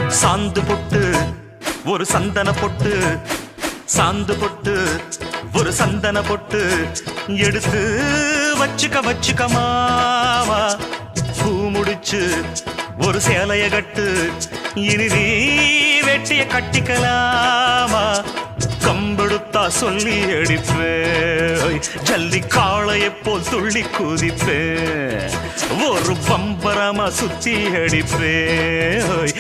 சாந்து பொட்டு ஒரு சந்தன பொட்டு, சாந்து பொட்டு ஒரு சந்தன பொட்டு எடுத்து வச்சுக்க வச்சுக்க மாமா. பூ முடிச்சு ஒரு சேலைய கட்டு, இனி நீ வெட்டிய கட்டிக்கலாமா. கம்பெடுத்தா சொல்லி அடிப்பேன், ஜல்லி காளையை போல் துள்ளி குதிப்பேன், ஒரு பம்பரமா சுத்தி அடிப்பேன்.